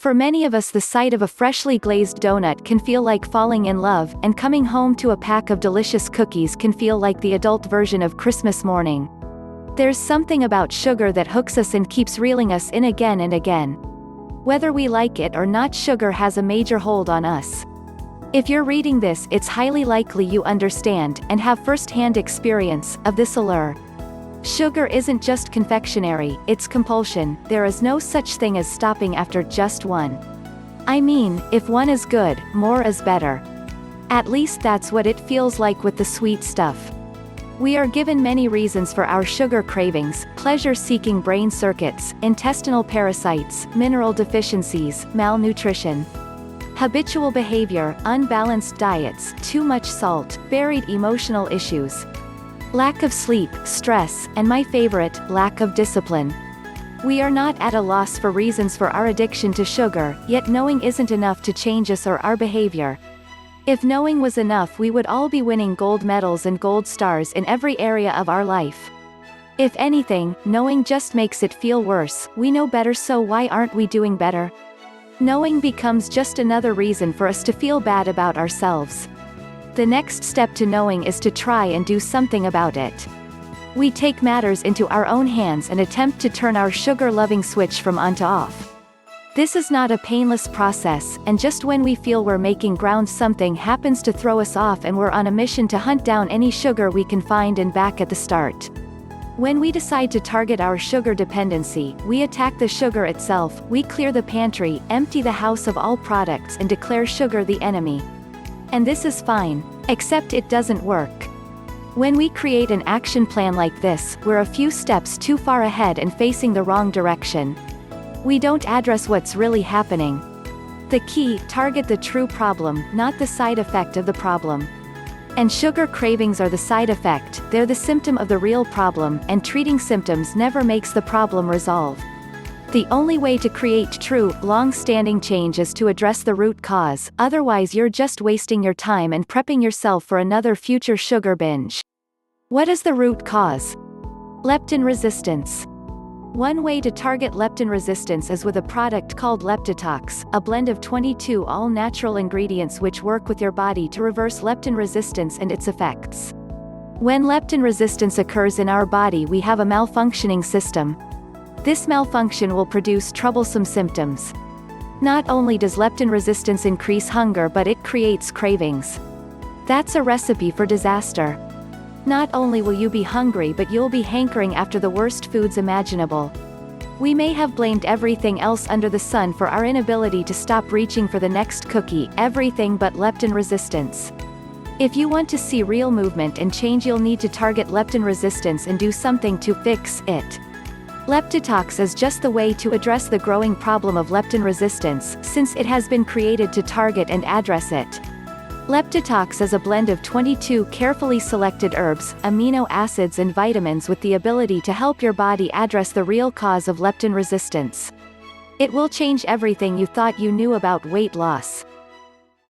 For many of us, the sight of a freshly glazed donut can feel like falling in love, and coming home to a pack of delicious cookies can feel like the adult version of Christmas morning. There's something about sugar that hooks us and keeps reeling us in again and again. Whether we like it or not, sugar has a major hold on us. If you're reading this, it's highly likely you understand, and have first-hand experience, of this allure. Sugar isn't just confectionery, it's compulsion. There is no such thing as stopping after just one. I mean, if one is good, more is better. At least that's what it feels like with the sweet stuff. We are given many reasons for our sugar cravings: pleasure-seeking brain circuits, intestinal parasites, mineral deficiencies, malnutrition, habitual behavior, unbalanced diets, too much salt, buried emotional issues, lack of sleep, stress, and my favorite, lack of discipline. We are not at a loss for reasons for our addiction to sugar, yet knowing isn't enough to change us or our behavior. If knowing was enough, we would all be winning gold medals and gold stars in every area of our life. If anything, knowing just makes it feel worse. We know better, so why aren't we doing better? Knowing becomes just another reason for us to feel bad about ourselves. The next step to knowing is to try and do something about it. We take matters into our own hands and attempt to turn our sugar-loving switch from on to off. This is not a painless process, and just when we feel we're making ground, something happens to throw us off and we're on a mission to hunt down any sugar we can find and back at the start. When we decide to target our sugar dependency, we attack the sugar itself. We clear the pantry, empty the house of all products, and declare sugar the enemy. And this is fine. Except it doesn't work. When we create an action plan like this, we're a few steps too far ahead and facing the wrong direction. We don't address what's really happening. The key: target the true problem, not the side effect of the problem. And sugar cravings are the side effect. They're the symptom of the real problem, and treating symptoms never makes the problem resolve. The only way to create true, long-standing change is to address the root cause, otherwise you're just wasting your time and prepping yourself for another future sugar binge. What is the root cause? Leptin resistance. One way to target leptin resistance is with a product called Leptitox, a blend of 22 all-natural ingredients which work with your body to reverse leptin resistance and its effects. When leptin resistance occurs in our body, we have a malfunctioning system. This malfunction will produce troublesome symptoms. Not only does leptin resistance increase hunger, but it creates cravings. That's a recipe for disaster. Not only will you be hungry, but you'll be hankering after the worst foods imaginable. We may have blamed everything else under the sun for our inability to stop reaching for the next cookie, everything but leptin resistance. If you want to see real movement and change, you'll need to target leptin resistance and do something to fix it. Leptitox is just the way to address the growing problem of leptin resistance, since it has been created to target and address it. Leptitox is a blend of 22 carefully selected herbs, amino acids and vitamins with the ability to help your body address the real cause of leptin resistance. It will change everything you thought you knew about weight loss.